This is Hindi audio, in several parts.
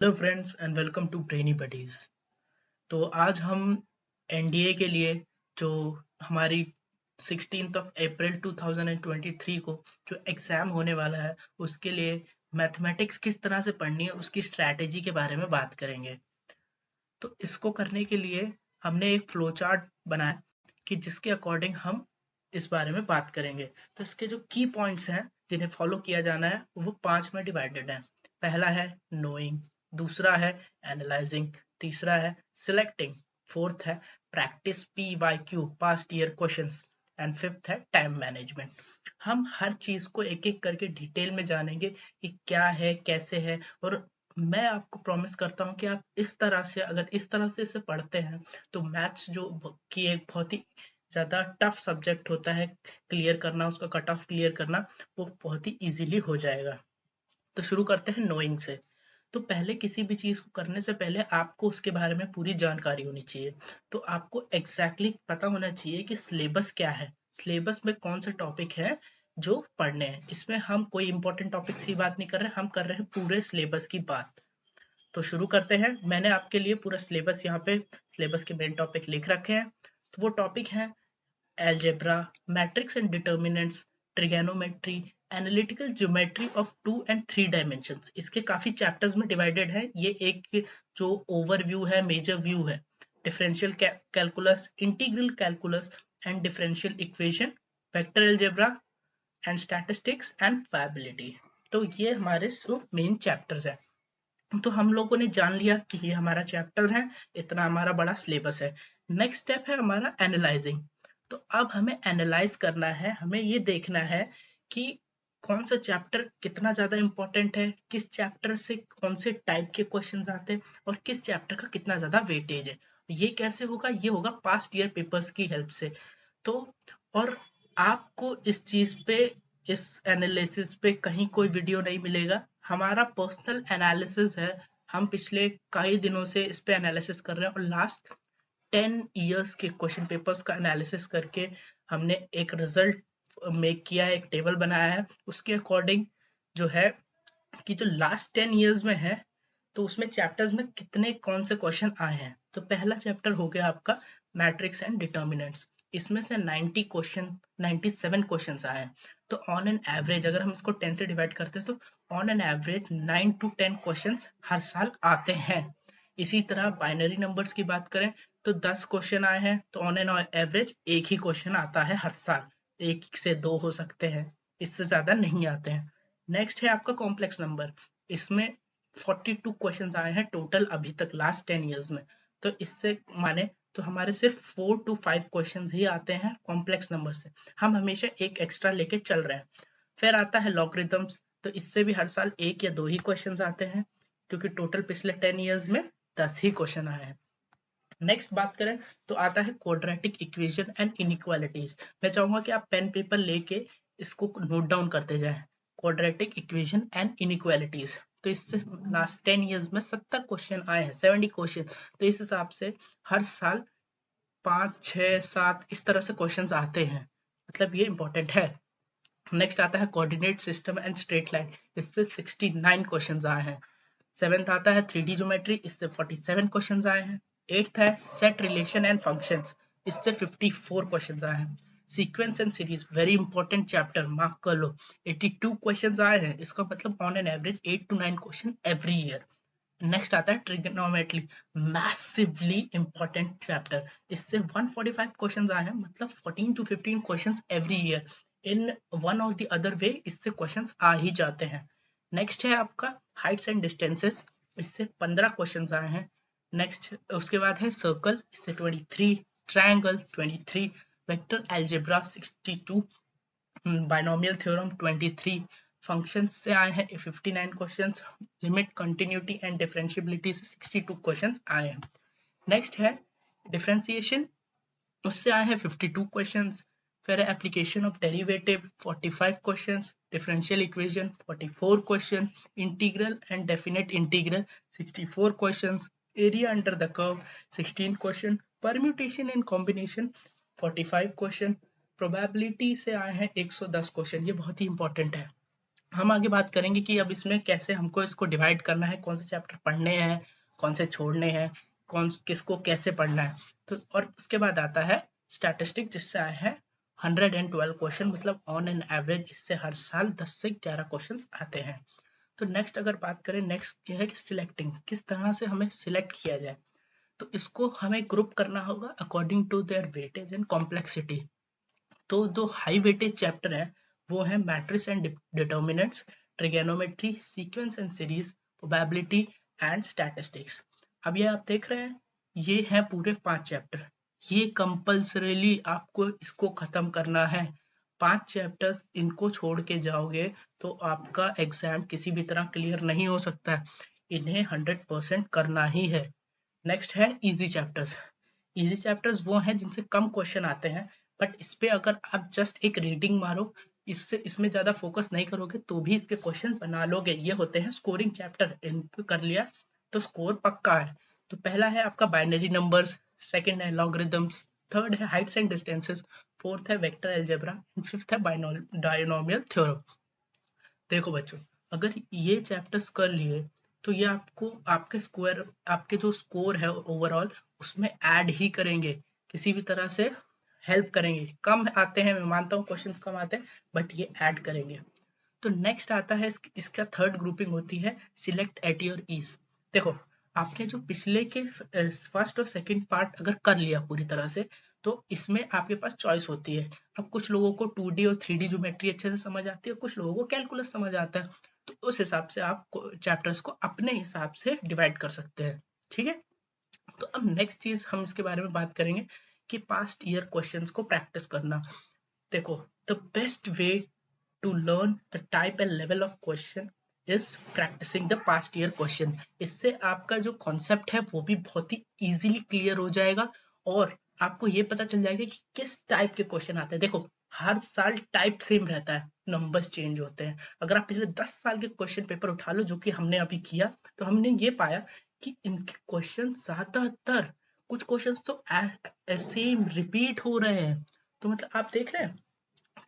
Hello friends and welcome to Brainy Buddies. तो आज हम एनडीए के लिए जो हमारी 16 अप्रैल 2023 को जो एग्ज़ाम होने वाला है उसके लिए मैथमेटिक्स किस तरह से पढ़नी है उसकी स्ट्रैटेजी के बारे में बात करेंगे। तो इसको करने के लिए हमने एक फ्लो चार्ट बनाया कि जिसके अकॉर्डिंग हम इस बारे में बात करेंगे। तो इसके जो की पॉइंट्स हैं जिन्हें फॉलो किया जाना है वो 5 में डिवाइडेड है। पहला है नोइंग, दूसरा है एनालाइजिंग, तीसरा है सिलेक्टिंग, फोर्थ है practice PYQ past year questions and fifth है टाइम मैनेजमेंट। हम हर चीज को एक एक करके डिटेल में जानेंगे कि क्या है कैसे है। और मैं आपको प्रॉमिस करता हूँ कि आप इस तरह से अगर इस तरह से इसे पढ़ते हैं तो मैथ्स जो कि एक बहुत ही ज़्यादा टफ सब्जेक्ट होता है, क्लियर करना उसका कट ऑफ क्लियर करना वो बहुत ही इजीली हो जाएगा। तो शुरू करते हैं नोइंग से। तो पहले किसी भी चीज़ को करने से पहले आपको उसके बारे में पूरी जानकारी होनी चाहिए। तो आपको एग्जैक्टली पता होना चाहिए कि सिलेबस क्या है, सिलेबस में कौन से टॉपिक है जो पढ़ने हैं। इसमें हम कोई इंपॉर्टेंट टॉपिक की बात नहीं कर रहे, हम कर रहे हैं पूरे सिलेबस की बात। तो शुरू करते हैं। मैंने आपके लिए पूरा सिलेबस यहाँ पे सिलेबस के मेन टॉपिक लिख रखे हैं। तो वो टॉपिक हैं algebra, matrix and determinants, trigonometry, analytical geometry of 2 and 3 dimensions. इसके काफी चैप्टर्स में डिवाइडेड है। ये एक जो ओवरव्यू है, मेजर व्यू है। Differential calculus, integral calculus and differential equation, vector algebra and statistics and probability. तो ये हमारे मेन चैप्टर्स हैं। तो हम लोगों ने जान लिया कि ये हमारा चैप्टर है, इतना हमारा बड़ा सिलेबस है। नेक्स्ट स्टेप है हमारा एनालाइजिंग। तो अब हमें एनालाइज करना है, हमें ये देखना है कि कौन सा चैप्टर कितना ज्यादा इंपॉर्टेंट है, किस चैप्टर से कौन से टाइप के क्वेश्चंस आते हैं और किस चैप्टर का कितना ज्यादा वेटेज है। ये कैसे होगा? ये होगा पास्ट ईयर पेपर्स की हेल्प से। तो और आपको इस चीज पे, इस एनालिसिस पे कहीं कोई वीडियो नहीं मिलेगा। हमारा पर्सनल एनालिसिस है। हम पिछले कई दिनों से इस पे एनालिसिस कर रहे हैं और लास्ट 10 years के क्वेश्चन पेपर्स का एनालिसिस करके हमने एक रिजल्ट मेक किया है, एक टेबल बनाया है। उसके अकॉर्डिंग जो है कि जो लास्ट 10 years में है तो उसमें चैप्टर्स में कितने कौन से क्वेश्चन आए हैं। तो पहला चैप्टर हो गया आपका मैट्रिक्स एंड डिटर्मिनेंट्स। इसमें से 97 क्वेश्चन आए हैं। तो ऑन एन एवरेज अगर हम इसको 10 से डिवाइड करते हैं तो on an average 9 to 10 question हर साल आते हैं। इसी तरह बाइनरी नंबर्स की बात करें तो 10 क्वेश्चन आए हैं तो ऑन एन एवरेज एक ही क्वेश्चन आता है हर साल। एक से दो हो सकते हैं, इससे ज्यादा नहीं आते हैं। नेक्स्ट है आपका कॉम्प्लेक्स नंबर। इसमें 42 क्वेश्चंस आए हैं टोटल अभी तक लास्ट 10 years में। तो इससे माने तो हमारे सिर्फ 4 to 5 क्वेश्चंस ही आते हैं कॉम्प्लेक्स नंबर से। हम हमेशा एक एक्स्ट्रा लेके चल रहे हैं। फिर आता है लॉगरिथम्स। तो इससे भी हर साल एक या दो ही क्वेश्चंस आते हैं क्योंकि टोटल पिछले 10 years में 10 ही क्वेश्चन आए हैं। नेक्स्ट बात करें तो आता है क्वाड्रेटिक इक्वेशन एंड इनइक्वालिटीज। मैं चाहूंगा कि आप पेन पेपर लेके इसको नोट डाउन करते जाएं। Quadratic equation and inequalities. तो इससे लास्ट 10 years में 70 क्वेश्चन आए हैं, 70 क्वेश्चन। तो इस हिसाब से हर साल 5 6 7 इस तरह से क्वेश्चन आते हैं, मतलब ये इंपॉर्टेंट है। नेक्स्ट आता है coordinate system and straight line. इससे 69 क्वेश्चन आए हैं। सेवेंथ आता है 3D ज्योमेट्री। इससे 47 क्वेश्चन आए हैं। एट्थ है सेट रिलेशन एंड फंक्शंस। इससे 54 क्वेश्चन आए हैं। Sequence and series very important chapter, mark कर लो। 82 क्वेश्चन आए हैं। इसका मतलब on an average 8 to 9 question every year. Next आता है ट्रिग्नोमेट्री, मैसिवली इंपॉर्टेंट चैप्टर। इससे 145 क्वेश्चन आए हैं, मतलब 14 to 15 question every year. In one और द अदर वे इससे क्वेश्चन आ ही जाते हैं। नेक्स्ट है आपका हाइट्स एंड डिस्टेंसेस। इससे 15 क्वेश्चन आए हैं। नेक्स्ट उसके बाद है सर्कल। इससे 23, triangle 23, vector algebra 62, binomial theorem 23, functions से आए हैं 59 questions, limit continuity and differentiability से 62 क्वेश्चंस आए हैं। नेक्स्ट है डिफरेंशिएशन, उससे आए हैं 52 क्वेश्चंस। फिर application of derivative 45 questions, differential equation 44 question, integral and definite integral 64 questions, area under the curve 16 question, permutation and combination 45 question, probability से आए हैं 110 क्वेश्चन। ये बहुत ही इंपॉर्टेंट है। हम आगे बात करेंगे कि अब इसमें कैसे हमको इसको डिवाइड करना है, कौन से चैप्टर पढ़ने हैं, कौन से छोड़ने हैं, कौन किसको कैसे पढ़ना है। तो और उसके बाद आता है स्टैटिस्टिक, जिससे आए हैं 112 क्वेश्चन, मतलब ऑन एन एवरेज इससे हर साल 10 से 11 क्वेश्चन आते हैं। तो नेक्स्ट अगर बात करें, नेक्स्ट ये है कि सिलेक्टिंग, किस तरह से हमें सिलेक्ट किया जाए। तो इसको हमें ग्रुप करना होगा according to their weightage and complexity. तो दो हाई वेटेज चैप्टर है वो है matrix and determinants, trigonometry, sequence and series, probability and statistics. अब ये आप देख रहे हैं, ये है पूरे 5 चैप्टर। ये कंपल्सरीली आपको इसको खत्म करना है। 5 चैप्टर्स इनको छोड़ के जाओगे तो आपका एग्जाम किसी भी तरह क्लियर नहीं हो सकता है। इन्हें 100% करना ही है। नेक्स्ट है इजी चैप्टर्स। इजी चैप्टर्स वो हैं जिनसे कम क्वेश्चन आते हैं, बट इस पे अगर आप जस्ट एक रीडिंग मारो, इससे इसमें ज्यादा फोकस नहीं करोगे तो भी इसके क्वेश्चन बना लोगे। ये होते हैं स्कोरिंग चैप्टर, इन पे कर लिया तो स्कोर पक्का है। तो पहला है आपका बाइनरी नंबर्स, सेकंड है लॉगरिदम्स, थर्ड है हाइट्स एंड डिस्टेंसेस, फोर्थ है वेक्टर अलजेब्रा एंड फिफ्थ है बाइनोमियल थ्योरम। देखो बच्चों, अगर ये चैप्टर्स कर लिए तो ये आपको आपके जो स्कोर है ओवरऑल उसमें ऐड ही करेंगे, किसी भी तरह से हेल्प करेंगे। कम आते हैं, मैं मानता हूँ क्वेश्चंस कम आते हैं, बट ये ऐड करेंगे। तो नेक्स्ट आता है इसका थर्ड ग्रुपिंग होती है सिलेक्ट एट योर ईज। देखो, आपने जो पिछले के फर्स्ट और सेकंड पार्ट अगर कर लिया पूरी तरह से, तो इसमें आपके पास चॉइस होती है। अब कुछ लोगों को 2D और 3D ज्योमेट्री अच्छे से समझ आती है, कुछ लोगों को कैलकुलस समझ आता है। तो उस हिसाब से आप चैप्टर्स को अपने हिसाब से डिवाइड कर सकते हैं। ठीक है। तो अब नेक्स्ट चीज हम इसके बारे में बात करेंगे कि पास्ट ईयर क्वेश्चंस को प्रैक्टिस करना। देखो, the best way to learn the type and level of question is practicing the past year question। इससे आपका जो कॉन्सेप्ट है वो भी बहुत ही इजीली क्लियर हो जाएगा और आपको ये पता चल जाएगा कि किस टाइप के क्वेश्चन आते हैं। देखो, हर साल टाइप सेम रहता है, नंबर्स चेंज होते हैं। अगर आप पिछले 10 साल के क्वेश्चन पेपर उठा लो, जो कि हमने अभी किया, तो हमने ये पाया कि इनके क्वेश्चन ज्यादातर, कुछ क्वेश्चन तो ऐसे रिपीट हो रहे हैं। तो मतलब आप देख रहे हैं,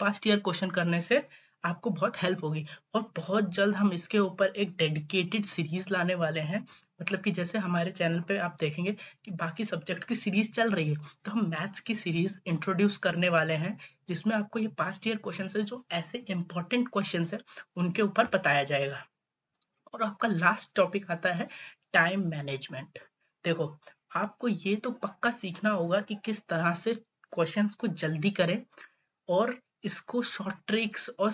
पास्ट ईयर क्वेश्चन करने से आपको बहुत हेल्प होगी। और बहुत जल्द हम इसके ऊपर एक डेडिकेटेड सीरीज लाने वाले हैं। मतलब कि जैसे हमारे चैनल पे आप देखेंगे कि बाकी सब्जेक्ट की सीरीज चल रही है, तो हम मैथ्स की सीरीज इंट्रोड्यूस करने वाले हैं, जिसमें आपको ये पास्ट ईयर क्वेश्चन है जो ऐसे इंपॉर्टेंट क्वेश्चन है उनके ऊपर बताया जाएगा। और आपका लास्ट टॉपिक आता है टाइम मैनेजमेंट। देखो, आपको ये तो पक्का सीखना होगा कि किस तरह से क्वेश्चंस को जल्दी करें और इसको शॉर्ट ट्रिक्स और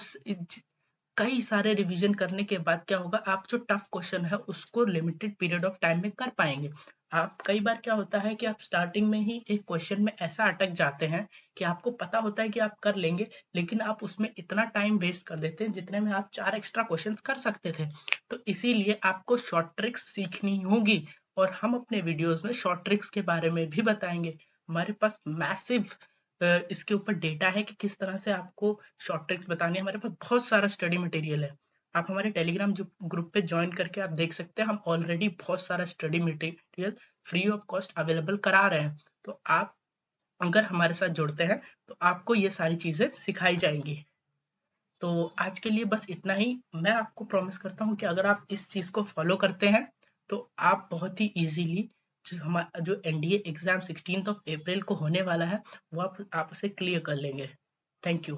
कई सारे रिवीजन करने के बाद क्या होगा, आप जो टफ क्वेश्चन है उसको लिमिटेड पीरियड ऑफ टाइम में कर पाएंगे। आप कई बार क्या होता है कि आप स्टार्टिंग में ही एक क्वेश्चन में ऐसा अटक जाते हैं कि आपको पता होता है कि आप कर लेंगे, लेकिन आप उसमें इतना टाइम वेस्ट कर देते हैं जितने में आप 4 एक्स्ट्रा क्वेश्चन कर सकते थे। तो इसीलिए आपको शॉर्ट ट्रिक्स सीखनी होगी और हम अपने वीडियोस में शॉर्ट ट्रिक्स के बारे में भी बताएंगे। हमारे पास मैसिव इसके ऊपर डेटा है कि किस तरह से आपको शॉर्ट ट्रिक्स बतानी है। हमारे पास बहुत सारा स्टडी मटेरियल है। आप हमारे टेलीग्राम ग्रुप पे ज्वाइन करके आप देख सकते हैं, हम ऑलरेडी बहुत सारा study material free of cost available करा रहे हैं। तो आप अगर हमारे साथ जुड़ते हैं तो आपको ये सारी चीजें सिखाई जाएंगी। तो आज के लिए बस इतना ही। मैं आपको प्रॉमिस करता हूँ कि अगर आप इस चीज को फॉलो करते हैं तो आप बहुत ही इजीली जो एनडीए एग्जाम 16 अप्रैल को होने वाला है वो आप उसे क्लियर कर लेंगे। Thank you.